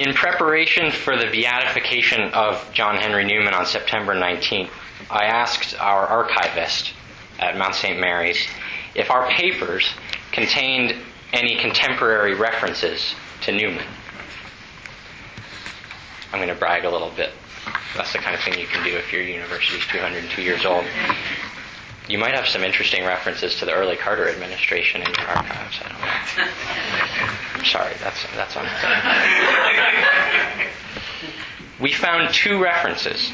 In preparation for the beatification of John Henry Newman on September 19th, I asked our archivist at Mount St. Mary's if our papers contained any contemporary references to Newman. I'm going to brag a little bit. That's the kind of thing you can do if your university is 202 years old. You might have some interesting references to the early Carter administration in your archives. I don't know. I'm sorry, that's on. We found two references.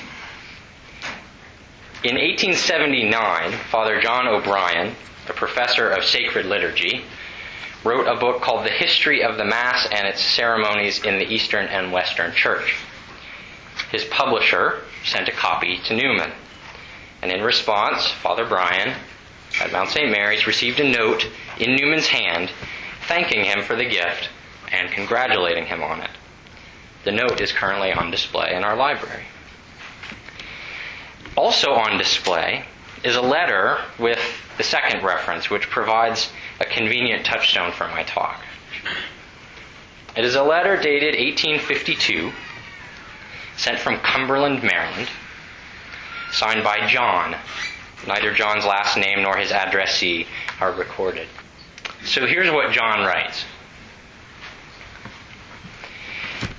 In 1879, Father John O'Brien, a professor of sacred liturgy, wrote a book called The History of the Mass and Its Ceremonies in the Eastern and Western Church. His publisher sent a copy to Newman. And in response, Father Brian at Mount St. Mary's received a note in Newman's hand thanking him for the gift and congratulating him on it. The note is currently on display in our library. Also on display is a letter with the second reference, which provides a convenient touchstone for my talk. It is a letter dated 1852, sent from Cumberland, Maryland, signed by John. Neither John's last name nor his addressee are recorded. So here's what John writes.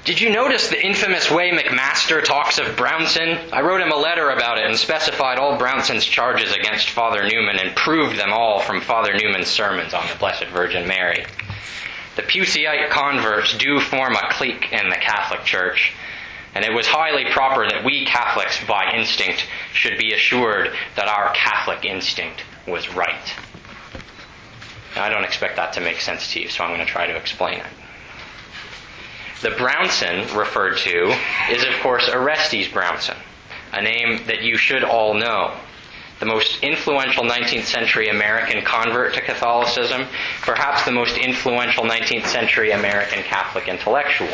Did you notice the infamous way McMaster talks of Brownson? I wrote him a letter about it and specified all Brownson's charges against Father Newman and proved them all from Father Newman's sermons on the Blessed Virgin Mary. The Puseyite converts do form a clique in the Catholic Church, and it was highly proper that we Catholics, by instinct, should be assured that our Catholic instinct was right. Now, I don't expect that to make sense to you, so I'm going to try to explain it. The Brownson referred to is, of course, Orestes Brownson, a name that you should all know. The most influential 19th century American convert to Catholicism, perhaps the most influential 19th century American Catholic intellectual.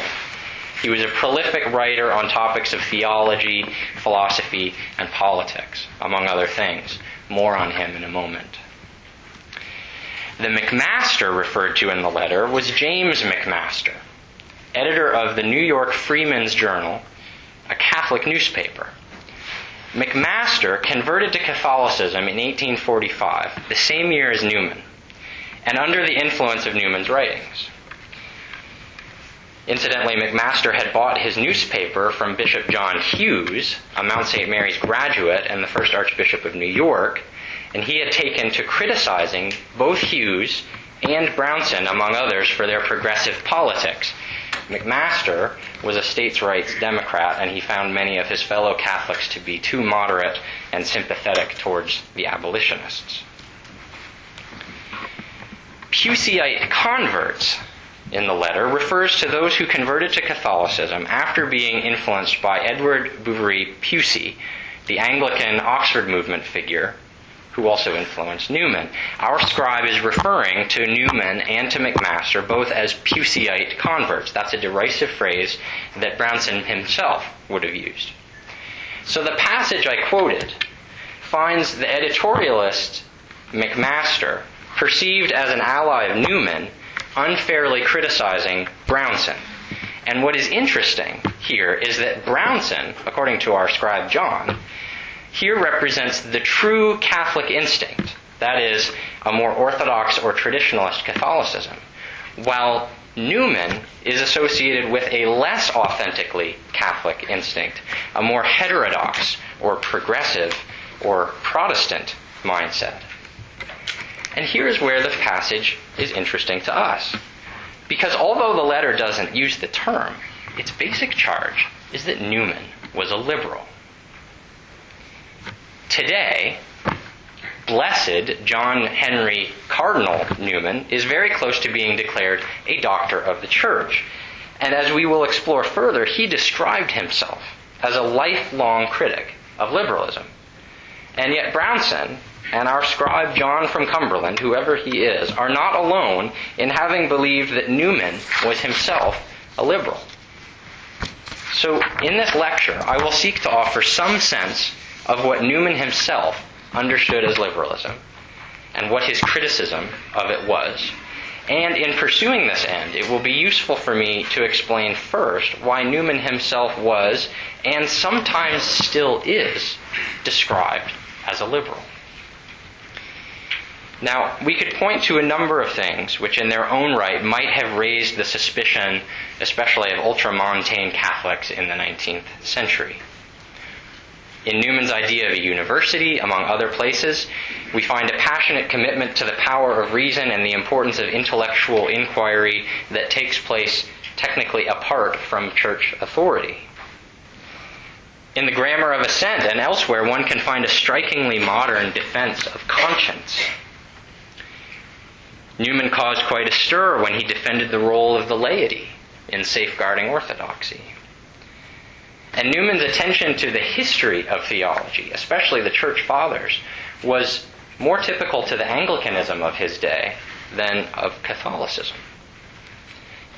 He was a prolific writer on topics of theology, philosophy, and politics, among other things. More on him in a moment. The McMaster referred to in the letter was James McMaster, editor of the New York Freeman's Journal, a Catholic newspaper. McMaster converted to Catholicism in 1845, the same year as Newman, and under the influence of Newman's writings. Incidentally, McMaster had bought his newspaper from Bishop John Hughes, a Mount St. Mary's graduate and the first Archbishop of New York, and he had taken to criticizing both Hughes and Brownson, among others, for their progressive politics. McMaster was a states' rights Democrat, and he found many of his fellow Catholics to be too moderate and sympathetic towards the abolitionists. Puseyite converts, in the letter, refers to those who converted to Catholicism after being influenced by Edward Bouverie Pusey, the Anglican Oxford movement figure, who also influenced Newman. Our scribe is referring to Newman and to McMaster both as Puseyite converts. That's a derisive phrase that Brownson himself would have used. So the passage I quoted finds the editorialist McMaster, perceived as an ally of Newman, unfairly criticizing Brownson. And what is interesting here is that Brownson, according to our scribe John, here represents the true Catholic instinct, that is, a more orthodox or traditionalist Catholicism, while Newman is associated with a less authentically Catholic instinct, a more heterodox or progressive or Protestant mindset. And here's where the passage is interesting to us. Because although the letter doesn't use the term, its basic charge is that Newman was a liberal. Today, Blessed John Henry Cardinal Newman is very close to being declared a doctor of the Church. And as we will explore further, he described himself as a lifelong critic of liberalism. And yet Brownson and our scribe John from Cumberland, whoever he is, are not alone in having believed that Newman was himself a liberal. So in this lecture, I will seek to offer some sense of what Newman himself understood as liberalism and what his criticism of it was, And in pursuing this end, it will be useful for me to explain first why Newman himself was, and sometimes still is, described as a liberal. Now, we could point to a number of things which in their own right might have raised the suspicion, especially of ultramontane Catholics in the 19th century. In Newman's idea of a university, among other places, we find a passionate commitment to the power of reason and the importance of intellectual inquiry that takes place technically apart from church authority. In the Grammar of Assent and elsewhere, one can find a strikingly modern defense of conscience. Newman caused quite a stir when he defended the role of the laity in safeguarding orthodoxy. And Newman's attention to the history of theology, especially the Church Fathers, was more typical to the Anglicanism of his day than of Catholicism.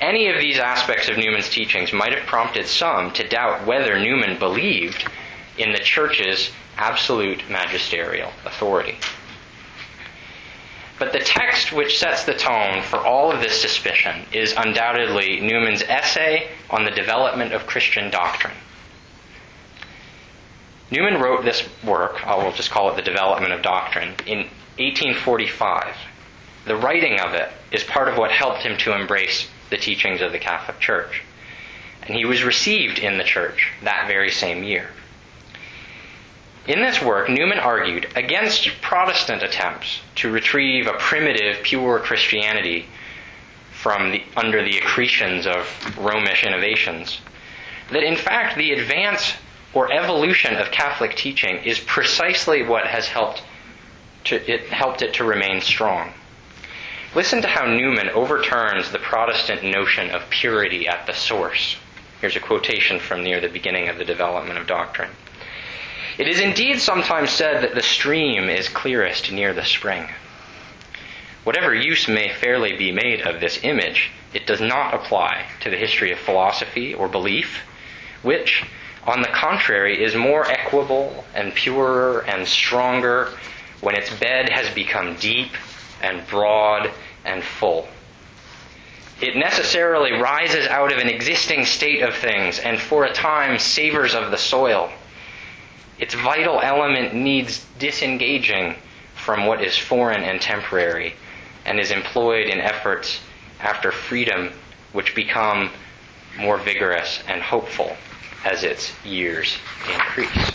Any of these aspects of Newman's teachings might have prompted some to doubt whether Newman believed in the Church's absolute magisterial authority. But the text which sets the tone for all of this suspicion is undoubtedly Newman's essay on the development of Christian doctrine. Newman wrote this work, I will just call it The Development of Doctrine, in 1845. The writing of it is part of what helped him to embrace the teachings of the Catholic Church. And he was received in the Church that very same year. In this work, Newman argued against Protestant attempts to retrieve a primitive, pure Christianity from under the accretions of Romish innovations, that in fact the advance or evolution of Catholic teaching is precisely what has helped it to remain strong. Listen to how Newman overturns the Protestant notion of purity at the source. Here's a quotation from near the beginning of the Development of Doctrine. "It is indeed sometimes said that the stream is clearest near the spring. Whatever use may fairly be made of this image, it does not apply to the history of philosophy or belief, which, on the contrary, is more equable and purer and stronger when its bed has become deep and broad and full. It necessarily rises out of an existing state of things and for a time savors of the soil. Its vital element needs disengaging from what is foreign and temporary and is employed in efforts after freedom which become more vigorous and hopeful as its years increase."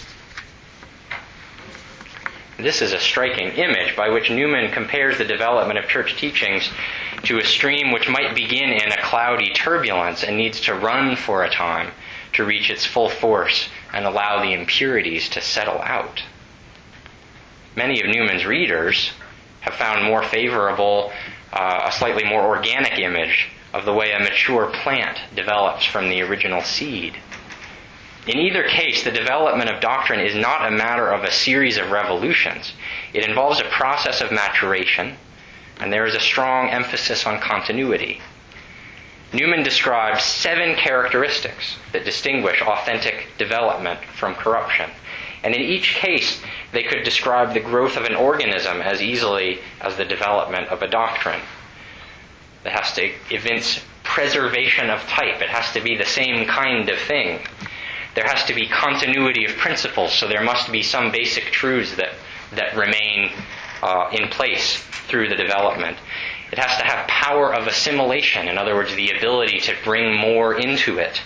This is a striking image by which Newman compares the development of church teachings to a stream which might begin in a cloudy turbulence and needs to run for a time to reach its full force and allow the impurities to settle out. Many of Newman's readers have found more favorable, a slightly more organic image of the way a mature plant develops from the original seed. In either case, the development of doctrine is not a matter of a series of revolutions. It involves a process of maturation, and there is a strong emphasis on continuity. Newman describes 7 characteristics that distinguish authentic development from corruption. And in each case, they could describe the growth of an organism as easily as the development of a doctrine. It has to evince preservation of type. It has to be the same kind of thing. There has to be continuity of principles, so there must be some basic truths that remain in place through the development. It has to have power of assimilation, in other words, the ability to bring more into it.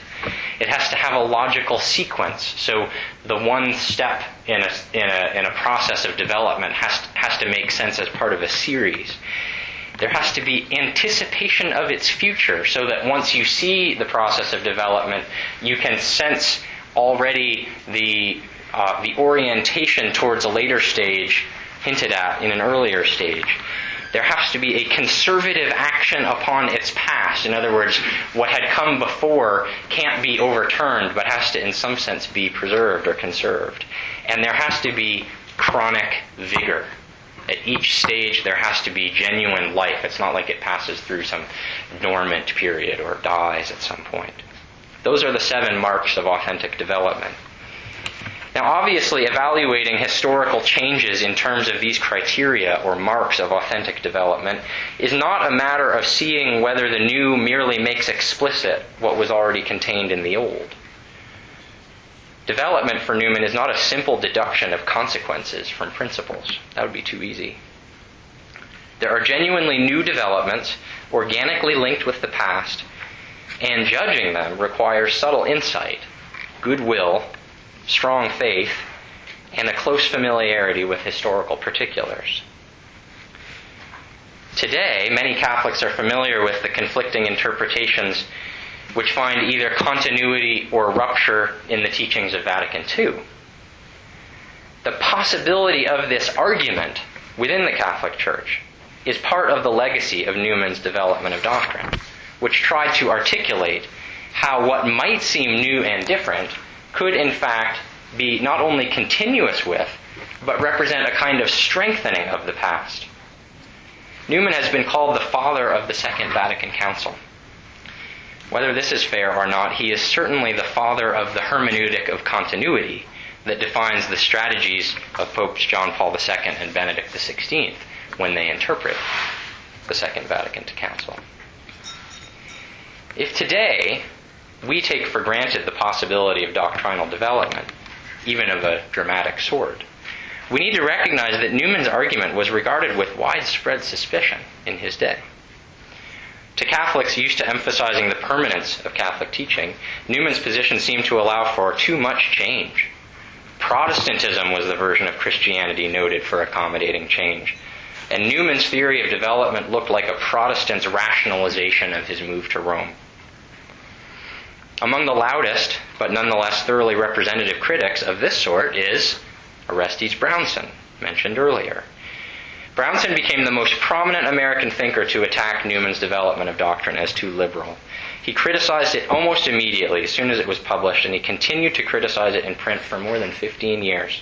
It has to have a logical sequence, so the one step in a process of development has to make sense as part of a series. There has to be anticipation of its future, so that once you see the process of development, you can sense already the orientation towards a later stage hinted at in an earlier stage. There has to be a conservative action upon its past. In other words, what had come before can't be overturned, but has to, in some sense, be preserved or conserved. And there has to be chronic vigor. At each stage, there has to be genuine life. It's not like it passes through some dormant period or dies at some point. Those are the 7 marks of authentic development. Now, obviously, evaluating historical changes in terms of these criteria or marks of authentic development is not a matter of seeing whether the new merely makes explicit what was already contained in the old. Development for Newman is not a simple deduction of consequences from principles. That would be too easy. There are genuinely new developments, organically linked with the past, and judging them requires subtle insight, goodwill, strong faith, and a close familiarity with historical particulars. Today, many Catholics are familiar with the conflicting interpretations which find either continuity or rupture in the teachings of Vatican II. The possibility of this argument within the Catholic Church is part of the legacy of Newman's development of doctrine, which tried to articulate how what might seem new and different could in fact be not only continuous with, but represent a kind of strengthening of the past. Newman has been called the father of the Second Vatican Council. Whether this is fair or not, he is certainly the father of the hermeneutic of continuity that defines the strategies of Popes John Paul II and Benedict XVI when they interpret the Second Vatican Council. If today we take for granted the possibility of doctrinal development, even of a dramatic sort, we need to recognize that Newman's argument was regarded with widespread suspicion in his day. To Catholics used to emphasizing the permanence of Catholic teaching, Newman's position seemed to allow for too much change. Protestantism was the version of Christianity noted for accommodating change, and Newman's theory of development looked like a Protestant's rationalization of his move to Rome. Among the loudest, but nonetheless thoroughly representative critics of this sort is Orestes Brownson, mentioned earlier. Brownson became the most prominent American thinker to attack Newman's development of doctrine as too liberal. He criticized it almost immediately as soon as it was published, and he continued to criticize it in print for more than 15 years.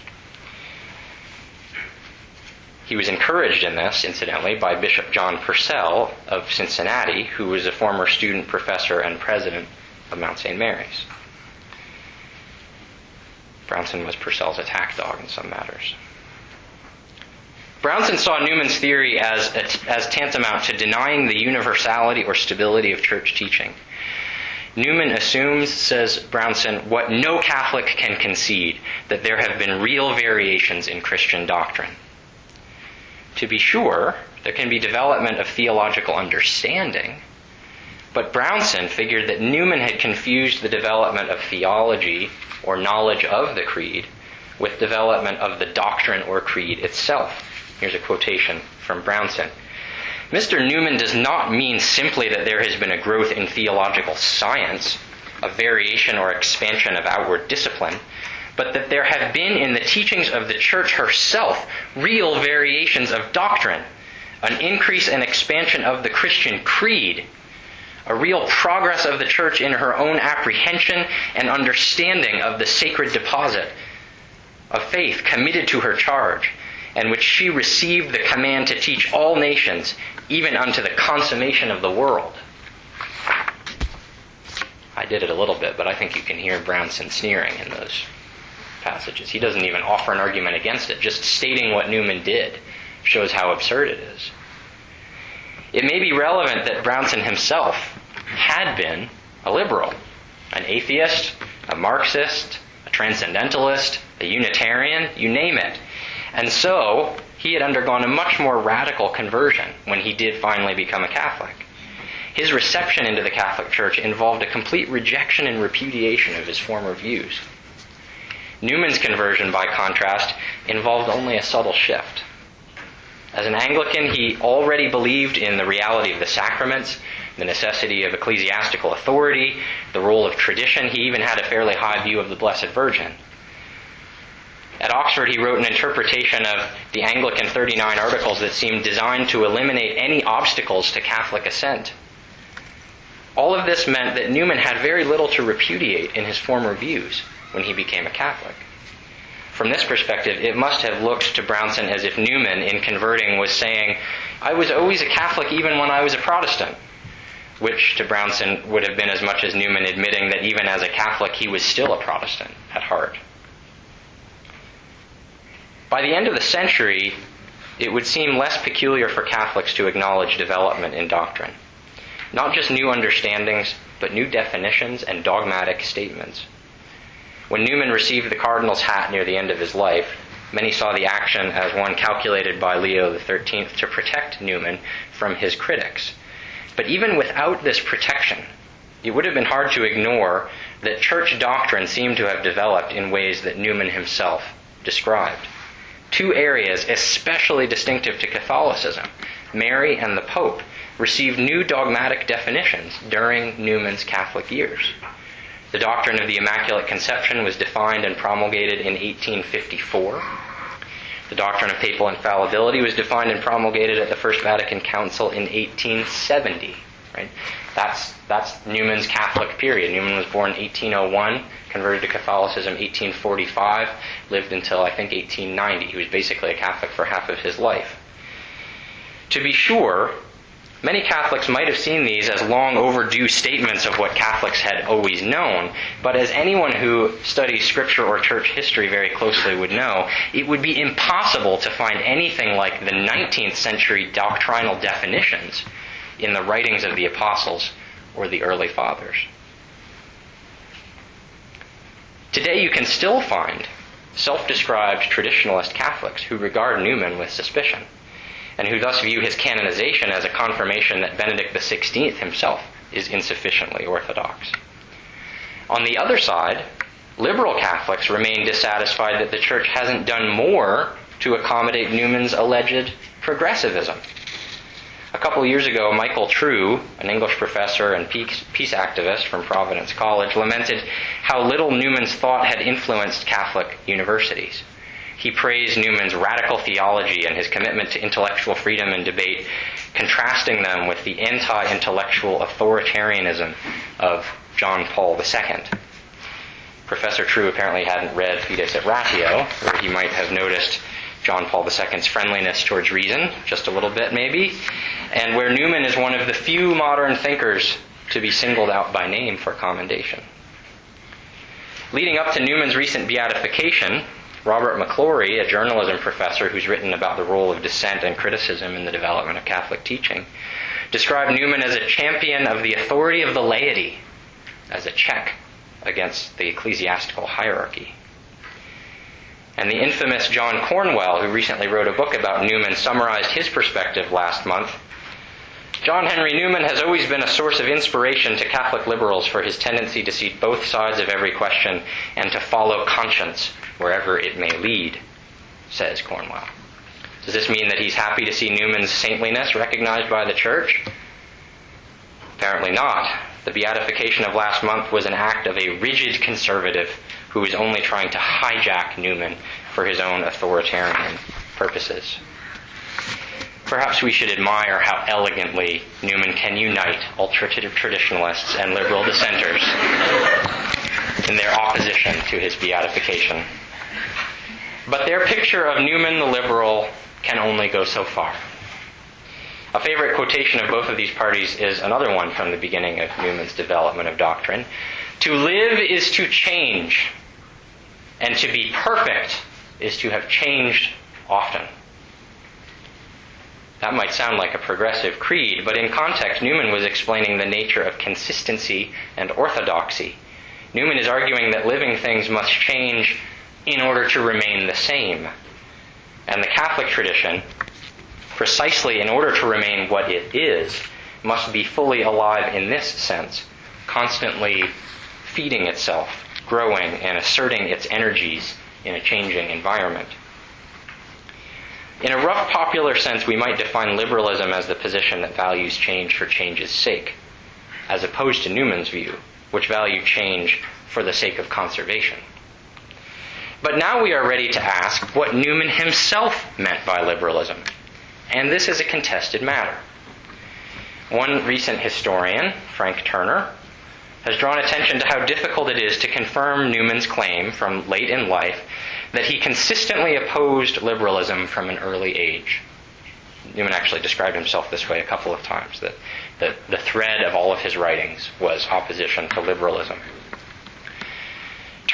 He was encouraged in this, incidentally, by Bishop John Purcell of Cincinnati, who was a former student professor and president of Mount St. Mary's. Brownson was Purcell's attack dog in some matters. Brownson saw Newman's theory as tantamount to denying the universality or stability of church teaching. Newman assumes, says Brownson, what no Catholic can concede, that there have been real variations in Christian doctrine. To be sure, there can be development of theological understanding, but Brownson figured that Newman had confused the development of theology or knowledge of the creed with development of the doctrine or creed itself. Here's a quotation from Brownson. Mr. Newman does not mean simply that there has been a growth in theological science, a variation or expansion of outward discipline, but that there have been in the teachings of the Church herself real variations of doctrine, an increase and expansion of the Christian creed, a real progress of the Church in her own apprehension and understanding of the sacred deposit of faith committed to her charge, and which she received the command to teach all nations, even unto the consummation of the world. I did it a little bit, but I think you can hear Brownson sneering in those passages. He doesn't even offer an argument against it. Just stating what Newman did shows how absurd it is. It may be relevant that Brownson himself had been a liberal, an atheist, a Marxist, a transcendentalist, a Unitarian, you name it. And so, he had undergone a much more radical conversion when he did finally become a Catholic. His reception into the Catholic Church involved a complete rejection and repudiation of his former views. Newman's conversion, by contrast, involved only a subtle shift. As an Anglican, he already believed in the reality of the sacraments, the necessity of ecclesiastical authority, the role of tradition. He even had a fairly high view of the Blessed Virgin. At Oxford, he wrote an interpretation of the Anglican 39 Articles that seemed designed to eliminate any obstacles to Catholic assent. All of this meant that Newman had very little to repudiate in his former views when he became a Catholic. From this perspective, it must have looked to Brownson as if Newman, in converting, was saying, I was always a Catholic even when I was a Protestant, which to Brownson would have been as much as Newman admitting that even as a Catholic he was still a Protestant at heart. By the end of the century, it would seem less peculiar for Catholics to acknowledge development in doctrine. Not just new understandings, but new definitions and dogmatic statements. When Newman received the cardinal's hat near the end of his life, many saw the action as one calculated by Leo XIII to protect Newman from his critics. But even without this protection, it would have been hard to ignore that church doctrine seemed to have developed in ways that Newman himself described. Two areas especially distinctive to Catholicism, Mary and the Pope, received new dogmatic definitions during Newman's Catholic years. The doctrine of the Immaculate Conception was defined and promulgated in 1854. The doctrine of papal infallibility was defined and promulgated at the First Vatican Council in 1870. Right? That's Newman's Catholic period. Newman was born in 1801, converted to Catholicism 1845, lived until, I think, 1890. He was basically a Catholic for half of his life. To be sure, many Catholics might have seen these as long overdue statements of what Catholics had always known, but as anyone who studies Scripture or church history very closely would know, it would be impossible to find anything like the 19th century doctrinal definitions in the writings of the apostles or the early fathers. Today you can still find self-described traditionalist Catholics who regard Newman with suspicion, and who thus view his canonization as a confirmation that Benedict XVI himself is insufficiently orthodox. On the other side, liberal Catholics remain dissatisfied that the Church hasn't done more to accommodate Newman's alleged progressivism. A couple years ago, Michael True, an English professor and peace activist from Providence College, lamented how little Newman's thought had influenced Catholic universities. He praised Newman's radical theology and his commitment to intellectual freedom and debate, contrasting them with the anti-intellectual authoritarianism of John Paul II. Professor True apparently hadn't read Fides et Ratio, where he might have noticed John Paul II's friendliness towards reason, just a little bit maybe, and where Newman is one of the few modern thinkers to be singled out by name for commendation. Leading up to Newman's recent beatification, Robert McClory, a journalism professor who's written about the role of dissent and criticism in the development of Catholic teaching, described Newman as a champion of the authority of the laity, as a check against the ecclesiastical hierarchy. And the infamous John Cornwell, who recently wrote a book about Newman, summarized his perspective last month. John Henry Newman has always been a source of inspiration to Catholic liberals for his tendency to see both sides of every question and to follow conscience wherever it may lead, says Cornwell. Does this mean that he's happy to see Newman's saintliness recognized by the Church? Apparently not. The beatification of last month was an act of a rigid conservative who was only trying to hijack Newman for his own authoritarian purposes. Perhaps we should admire how elegantly Newman can unite ultra-traditionalists and liberal dissenters in their opposition to his beatification. But their picture of Newman the liberal can only go so far. A favorite quotation of both of these parties is another one from the beginning of Newman's development of doctrine. To live is to change, and to be perfect is to have changed often. That might sound like a progressive creed, but in context, Newman was explaining the nature of consistency and orthodoxy. Newman is arguing that living things must change in order to remain the same. And the Catholic tradition, precisely in order to remain what it is, must be fully alive in this sense, constantly feeding itself, growing, and asserting its energies in a changing environment. In a rough popular sense, we might define liberalism as the position that values change for change's sake, as opposed to Newman's view, which valued change for the sake of conservation. But now we are ready to ask what Newman himself meant by liberalism, and this is a contested matter. One recent historian, Frank Turner, has drawn attention to how difficult it is to confirm Newman's claim from late in life that he consistently opposed liberalism from an early age. Newman actually described himself this way a couple of times, that the thread of all of his writings was opposition to liberalism.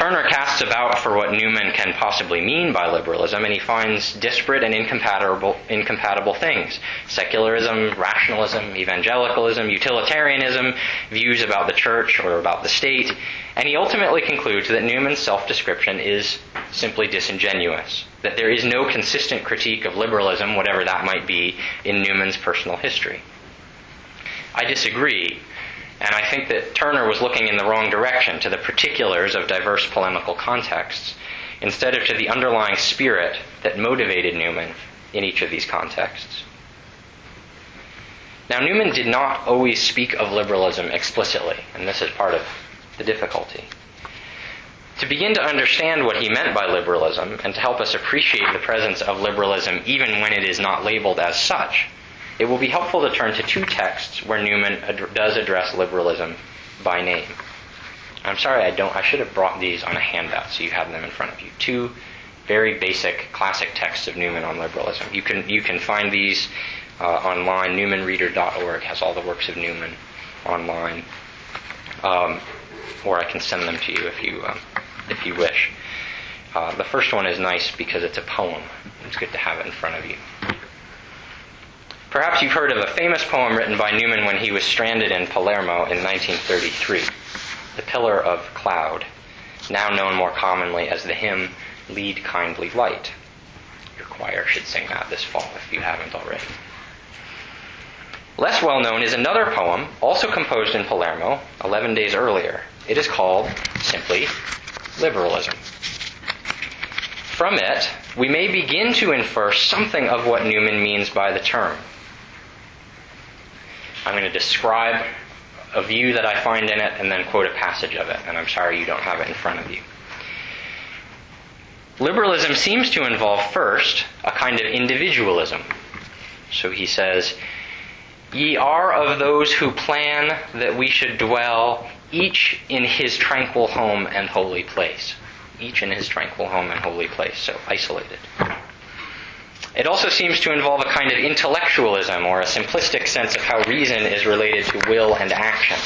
Turner casts about for what Newman can possibly mean by liberalism, and he finds disparate and incompatible things. Secularism, rationalism, evangelicalism, utilitarianism, views about the church or about the state, and he ultimately concludes that Newman's self-description is simply disingenuous, that there is no consistent critique of liberalism, whatever that might be, in Newman's personal history. I disagree. And I think that Turner was looking in the wrong direction, to the particulars of diverse polemical contexts, instead of to the underlying spirit that motivated Newman in each of these contexts. Now, Newman did not always speak of liberalism explicitly, and this is part of the difficulty. To begin to understand what he meant by liberalism, and to help us appreciate the presence of liberalism even when it is not labeled as such, it will be helpful to turn to two texts where Newman does address liberalism by name. I'm sorry, I should have brought these on a handout so you have them in front of you. Two very basic classic texts of Newman on liberalism. You can find these online. NewmanReader.org has all the works of Newman online, or I can send them to you if you wish. The first one is nice because it's a poem. It's good to have it in front of you. Perhaps you've heard of a famous poem written by Newman when he was stranded in Palermo in 1933, The Pillar of Cloud, now known more commonly as the hymn, Lead Kindly Light. Your choir should sing that this fall if you haven't already. Less well known is another poem, also composed in Palermo, 11 days earlier. It is called, simply, Liberalism. From it, we may begin to infer something of what Newman means by the term. I'm going to describe a view that I find in it and then quote a passage of it, and I'm sorry you don't have it in front of you. Liberalism seems to involve first a kind of individualism. So he says, "Ye are of those who plan that we should dwell, each in his tranquil home and holy place." Each in his tranquil home and holy place, so isolated. It also seems to involve a kind of intellectualism, or a simplistic sense of how reason is related to will and action.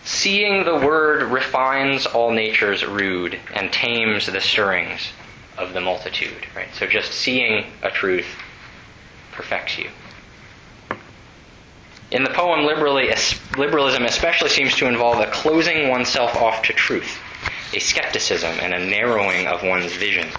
Seeing the word refines all natures rude and tames the stirrings of the multitude. Right? So just seeing a truth perfects you. In the poem, liberalism especially seems to involve a closing oneself off to truth, a skepticism and a narrowing of one's vision.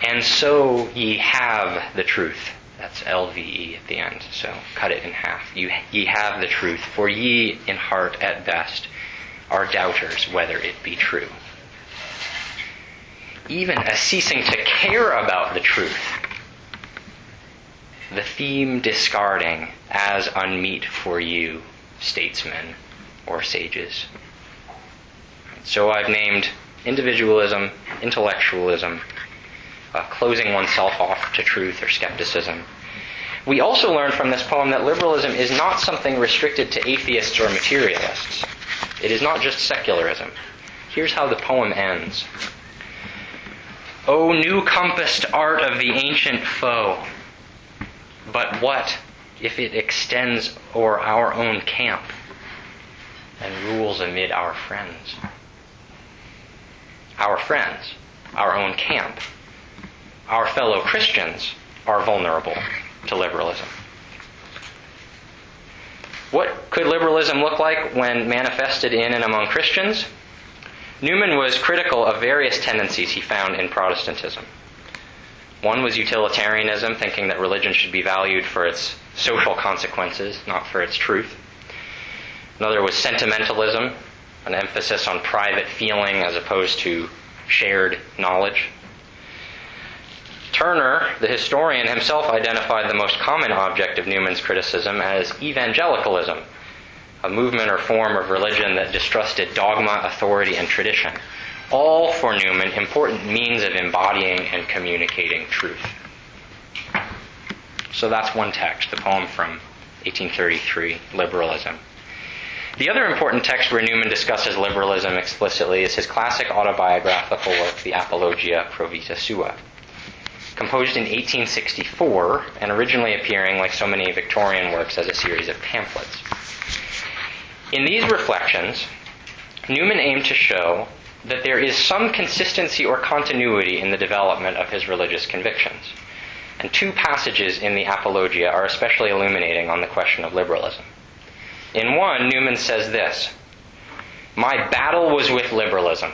And so ye have the truth. That's LVE at the end, so cut it in half. Ye have the truth, for ye in heart at best are doubters whether it be true. Even a ceasing to care about the truth, the theme discarding as unmeet for you, statesmen or sages. So I've named individualism, intellectualism, closing oneself off to truth or skepticism. We also learn from this poem that liberalism is not something restricted to atheists or materialists. It is not just secularism. Here's how the poem ends. O new compassed art of the ancient foe, but what if it extends o'er our own camp and rules amid our friends? Our friends, our own camp, our fellow Christians are vulnerable to liberalism. What could liberalism look like when manifested in and among Christians? Newman was critical of various tendencies he found in Protestantism. One was utilitarianism, thinking that religion should be valued for its social consequences, not for its truth. Another was sentimentalism, an emphasis on private feeling as opposed to shared knowledge. Turner, the historian, himself identified the most common object of Newman's criticism as evangelicalism, a movement or form of religion that distrusted dogma, authority, and tradition. All, for Newman, important means of embodying and communicating truth. So that's one text, the poem from 1833, Liberalism. The other important text where Newman discusses liberalism explicitly is his classic autobiographical work, the Apologia Pro Vita Sua. Composed in 1864 and originally appearing, like so many Victorian works, as a series of pamphlets. In these reflections, Newman aimed to show that there is some consistency or continuity in the development of his religious convictions. And two passages in the Apologia are especially illuminating on the question of liberalism. In one, Newman says this: "My battle was with liberalism.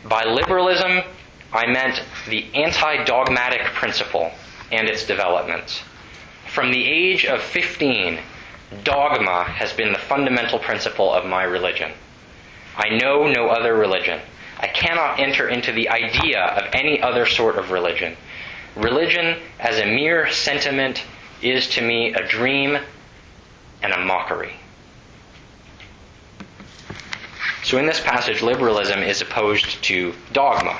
By liberalism, I meant the anti-dogmatic principle and its developments. From the age of 15, dogma has been the fundamental principle of my religion. I know no other religion. I cannot enter into the idea of any other sort of religion. Religion, as a mere sentiment, is to me a dream and a mockery." So in this passage, liberalism is opposed to dogma.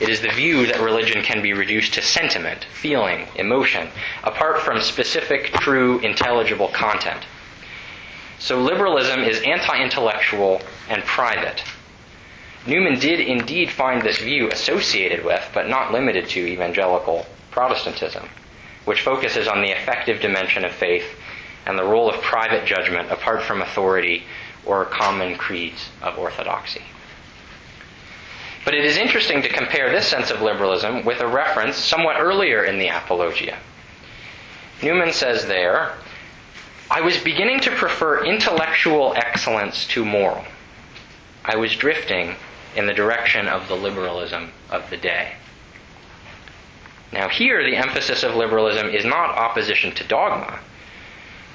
It is the view that religion can be reduced to sentiment, feeling, emotion, apart from specific, true, intelligible content. So liberalism is anti-intellectual and private. Newman did indeed find this view associated with, but not limited to, evangelical Protestantism, which focuses on the effective dimension of faith and the role of private judgment apart from authority or common creeds of orthodoxy. But it is interesting to compare this sense of liberalism with a reference somewhat earlier in the Apologia. Newman says there, "I was beginning to prefer intellectual excellence to moral. I was drifting in the direction of the liberalism of the day." Now here, the emphasis of liberalism is not opposition to dogma,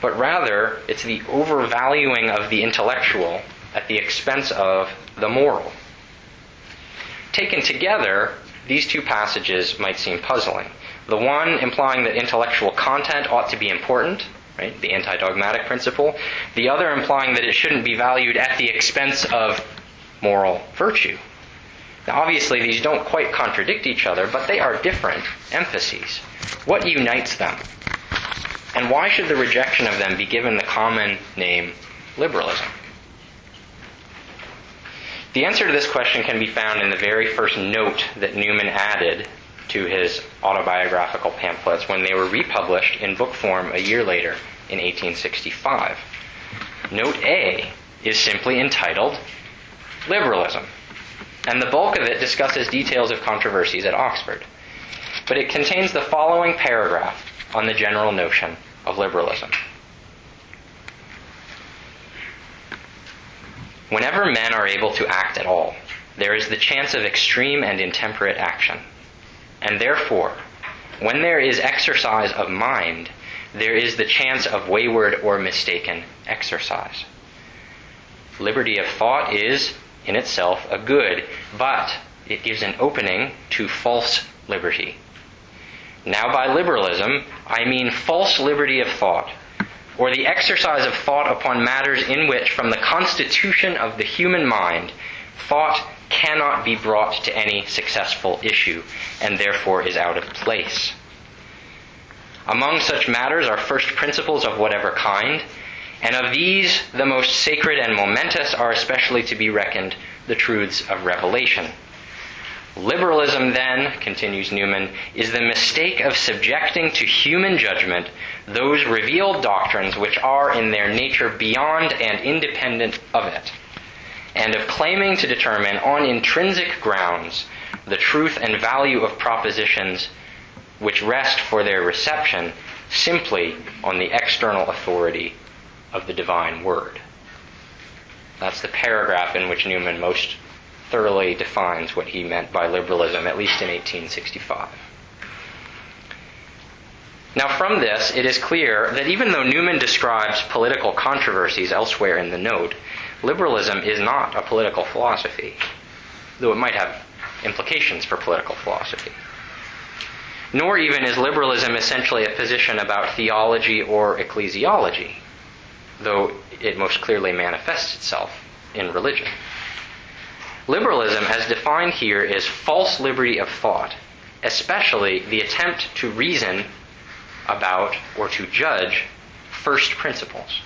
but rather it's the overvaluing of the intellectual at the expense of the moral. Taken together, these two passages might seem puzzling. The one implying that intellectual content ought to be important, right, the anti-dogmatic principle. The other implying that it shouldn't be valued at the expense of moral virtue. Now, obviously, these don't quite contradict each other, but they are different emphases. What unites them? And why should the rejection of them be given the common name liberalism? The answer to this question can be found in the very first note that Newman added to his autobiographical pamphlets when they were republished in book form a year later in 1865. Note A is simply entitled Liberalism, and the bulk of it discusses details of controversies at Oxford. But it contains the following paragraph on the general notion of liberalism. "Whenever men are able to act at all, there is the chance of extreme and intemperate action. And therefore, when there is exercise of mind, there is the chance of wayward or mistaken exercise. Liberty of thought is, in itself, a good, but it gives an opening to false liberty. Now by liberalism, I mean false liberty of thought, or the exercise of thought upon matters in which, from the constitution of the human mind, thought cannot be brought to any successful issue, and therefore is out of place. Among such matters are first principles of whatever kind, and of these the most sacred and momentous are especially to be reckoned the truths of revelation. Liberalism, then, continues Newman, is the mistake of subjecting to human judgment those revealed doctrines which are in their nature beyond and independent of it, and of claiming to determine on intrinsic grounds the truth and value of propositions which rest for their reception simply on the external authority of the divine word." That's the paragraph in which Newman most thoroughly defines what he meant by liberalism, at least in 1865. Now from this, it is clear that even though Newman describes political controversies elsewhere in the note, liberalism is not a political philosophy, though it might have implications for political philosophy. Nor even is liberalism essentially a position about theology or ecclesiology, though it most clearly manifests itself in religion. Liberalism, as defined here, is false liberty of thought, especially the attempt to reason about or to judge first principles.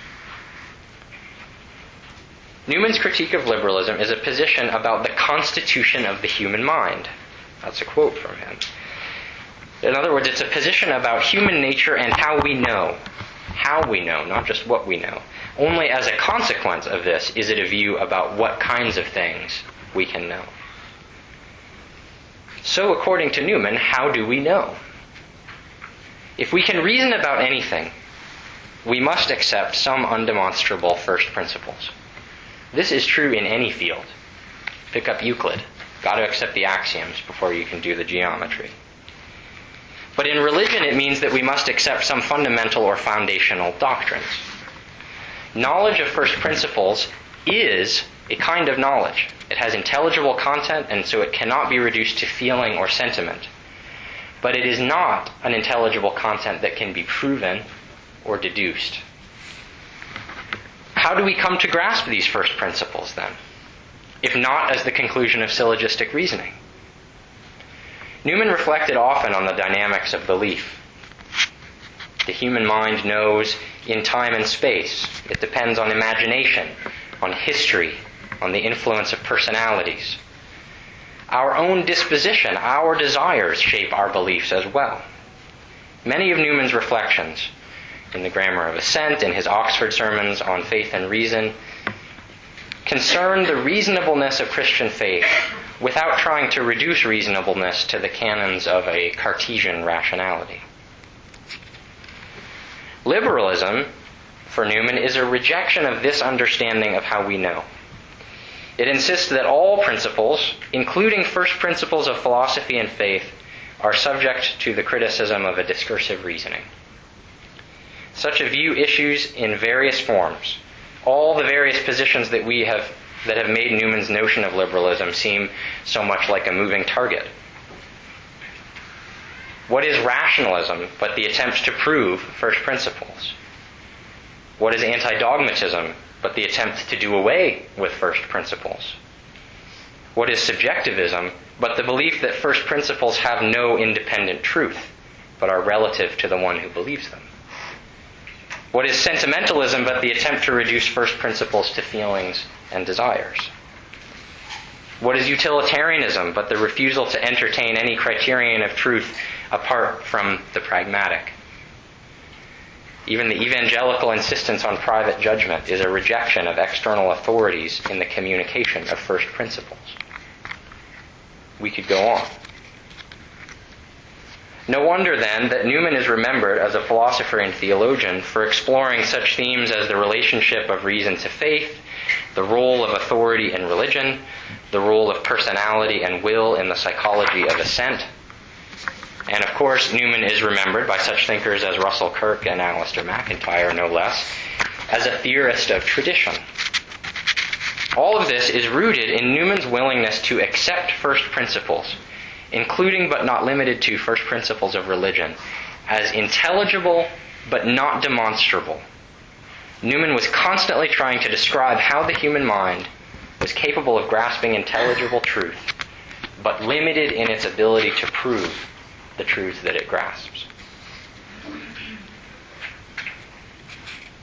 Newman's critique of liberalism is a position about the constitution of the human mind. That's a quote from him. In other words, it's a position about human nature and how we know, how we know, not just what we know. Only as a consequence of this is it a view about what kinds of things we can know. So, according to Newman, how do we know? If we can reason about anything, we must accept some undemonstrable first principles. This is true in any field. Pick up Euclid. Got to accept the axioms before you can do the geometry. But in religion, it means that we must accept some fundamental or foundational doctrines. Knowledge of first principles is a kind of knowledge. It has intelligible content, and so it cannot be reduced to feeling or sentiment. But it is not an intelligible content that can be proven or deduced. How do we come to grasp these first principles, then, if not as the conclusion of syllogistic reasoning? Newman reflected often on the dynamics of belief. The human mind knows in time and space. It depends on imagination, on history, on the influence of personalities. Our own disposition, our desires shape our beliefs as well. Many of Newman's reflections, in the Grammar of Assent, in his Oxford sermons on faith and reason, concern the reasonableness of Christian faith without trying to reduce reasonableness to the canons of a Cartesian rationality. Liberalism, for Newman, is a rejection of this understanding of how we know. It insists that all principles, including first principles of philosophy and faith, are subject to the criticism of a discursive reasoning. Such a view issues in various forms. All the various positions that have made Newman's notion of liberalism seem so much like a moving target. What is rationalism but the attempt to prove first principles? What is anti-dogmatism but the attempt to do away with first principles? What is subjectivism but the belief that first principles have no independent truth, but are relative to the one who believes them? What is sentimentalism but the attempt to reduce first principles to feelings and desires? What is utilitarianism but the refusal to entertain any criterion of truth apart from the pragmatic? Even the evangelical insistence on private judgment is a rejection of external authorities in the communication of first principles. We could go on. No wonder, then, that Newman is remembered as a philosopher and theologian for exploring such themes as the relationship of reason to faith, the role of authority in religion, the role of personality and will in the psychology of assent. And of course, Newman is remembered by such thinkers as Russell Kirk and Alistair MacIntyre, no less, as a theorist of tradition. All of this is rooted in Newman's willingness to accept first principles, including but not limited to first principles of religion, as intelligible but not demonstrable. Newman was constantly trying to describe how the human mind was capable of grasping intelligible truth, but limited in its ability to prove the truths that it grasps.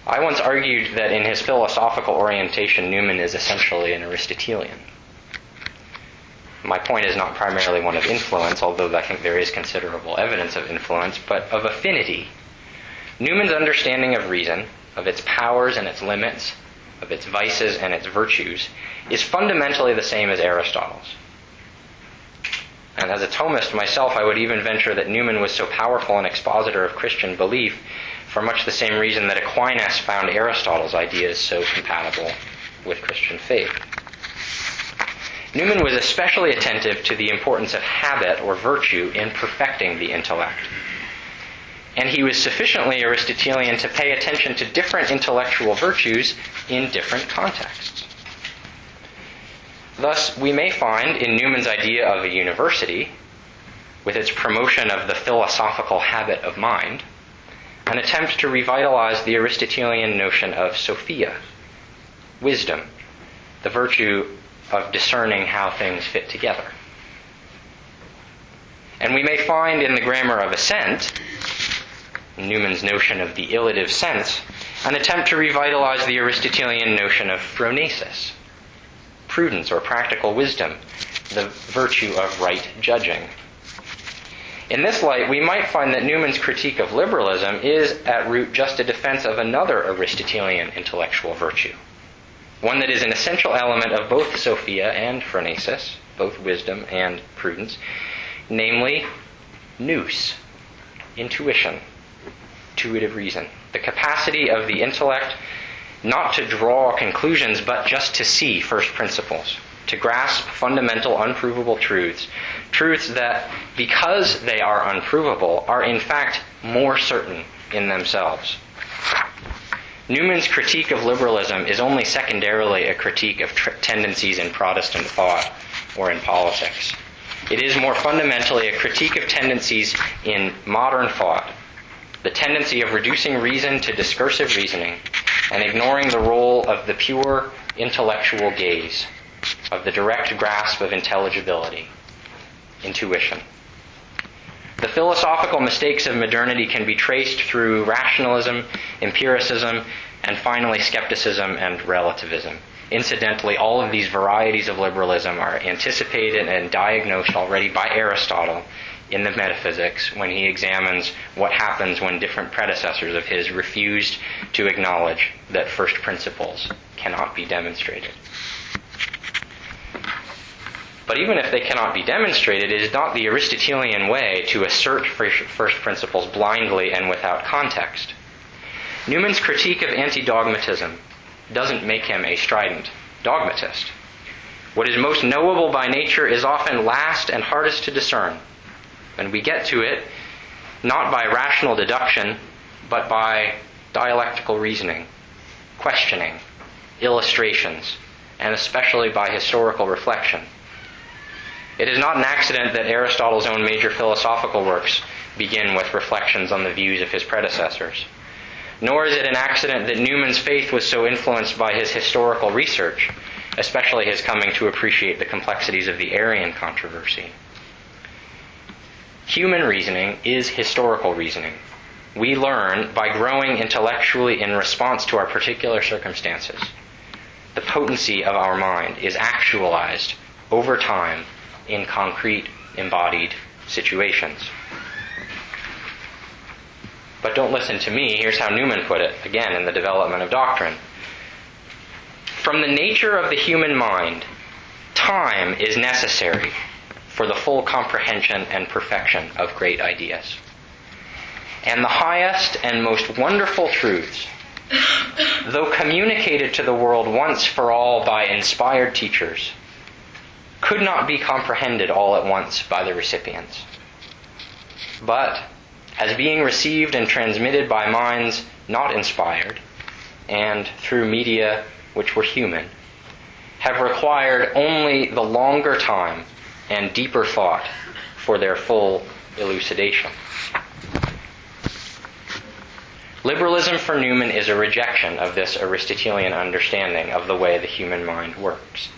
I once argued that in his philosophical orientation, Newman is essentially an Aristotelian. My point is not primarily one of influence, although I think there is considerable evidence of influence, but of affinity. Newman's understanding of reason, of its powers and its limits, of its vices and its virtues, is fundamentally the same as Aristotle's. And as a Thomist myself, I would even venture that Newman was so powerful an expositor of Christian belief for much the same reason that Aquinas found Aristotle's ideas so compatible with Christian faith. Newman was especially attentive to the importance of habit or virtue in perfecting the intellect. And he was sufficiently Aristotelian to pay attention to different intellectual virtues in different contexts. Thus, we may find in Newman's idea of a university, with its promotion of the philosophical habit of mind, an attempt to revitalize the Aristotelian notion of Sophia, wisdom, the virtue of discerning how things fit together. And we may find in the Grammar of Assent, Newman's notion of the illative sense, an attempt to revitalize the Aristotelian notion of phronesis, prudence or practical wisdom, the virtue of right judging. In this light, we might find that Newman's critique of liberalism is, at root, just a defense of another Aristotelian intellectual virtue, one that is an essential element of both Sophia and phronesis, both wisdom and prudence, namely, nous, intuition, intuitive reason, the capacity of the intellect not to draw conclusions, but just to see first principles, to grasp fundamental, unprovable truths, truths that, because they are unprovable, are in fact more certain in themselves. Newman's critique of liberalism is only secondarily a critique of tendencies in Protestant thought or in politics. It is more fundamentally a critique of tendencies in modern thought, the tendency of reducing reason to discursive reasoning and ignoring the role of the pure intellectual gaze, of the direct grasp of intelligibility, intuition. The philosophical mistakes of modernity can be traced through rationalism, empiricism, and finally skepticism and relativism. Incidentally, all of these varieties of liberalism are anticipated and diagnosed already by Aristotle in the Metaphysics when he examines what happens when different predecessors of his refused to acknowledge that first principles cannot be demonstrated. But even if they cannot be demonstrated, it is not the Aristotelian way to assert first principles blindly and without context. Newman's critique of anti-dogmatism doesn't make him a strident dogmatist. What is most knowable by nature is often last and hardest to discern, and we get to it not by rational deduction, but by dialectical reasoning, questioning, illustrations, and especially by historical reflection. It is not an accident that Aristotle's own major philosophical works begin with reflections on the views of his predecessors. Nor is it an accident that Newman's faith was so influenced by his historical research, especially his coming to appreciate the complexities of the Arian controversy. Human reasoning is historical reasoning. We learn by growing intellectually in response to our particular circumstances. The potency of our mind is actualized over time in concrete, embodied situations. But don't listen to me. Here's how Newman put it, again, in the Development of Doctrine. From the nature of the human mind, time is necessary for the full comprehension and perfection of great ideas. And the highest and most wonderful truths, though communicated to the world once for all by inspired teachers, could not be comprehended all at once by the recipients. But, as being received and transmitted by minds not inspired, and through media which were human, have required only the longer time and deeper thought for their full elucidation. Liberalism for Newman is a rejection of this Aristotelian understanding of the way the human mind works.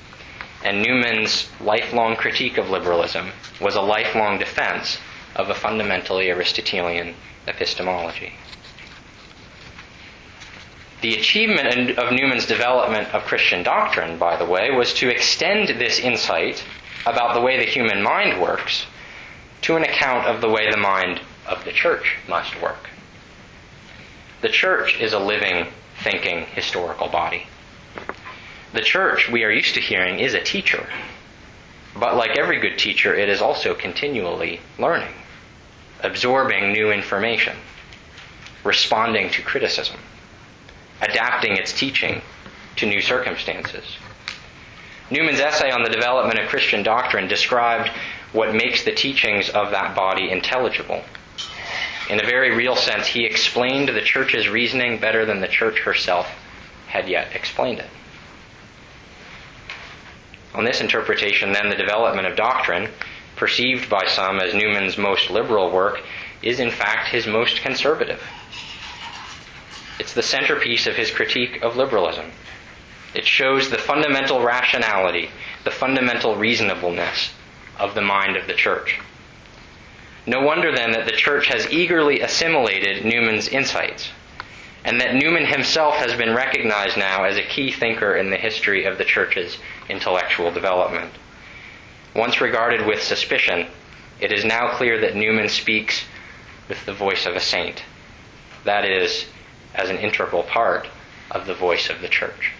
And Newman's lifelong critique of liberalism was a lifelong defense of a fundamentally Aristotelian epistemology. The achievement of Newman's development of Christian doctrine, by the way, was to extend this insight about the way the human mind works to an account of the way the mind of the church must work. The church is a living, thinking, historical body. The church, we are used to hearing, is a teacher. But like every good teacher, it is also continually learning, absorbing new information, responding to criticism, adapting its teaching to new circumstances. Newman's essay on the development of Christian doctrine described what makes the teachings of that body intelligible. In a very real sense, he explained the church's reasoning better than the church herself had yet explained it. On this interpretation, then, the development of doctrine, perceived by some as Newman's most liberal work, is in fact his most conservative. It's the centerpiece of his critique of liberalism. It shows the fundamental rationality, the fundamental reasonableness of the mind of the church. No wonder, then, that the church has eagerly assimilated Newman's insights, and that Newman himself has been recognized now as a key thinker in the history of the church's intellectual development. Once regarded with suspicion, It is now clear that Newman speaks with the voice of a saint. That is, as an integral part of the voice of the Church.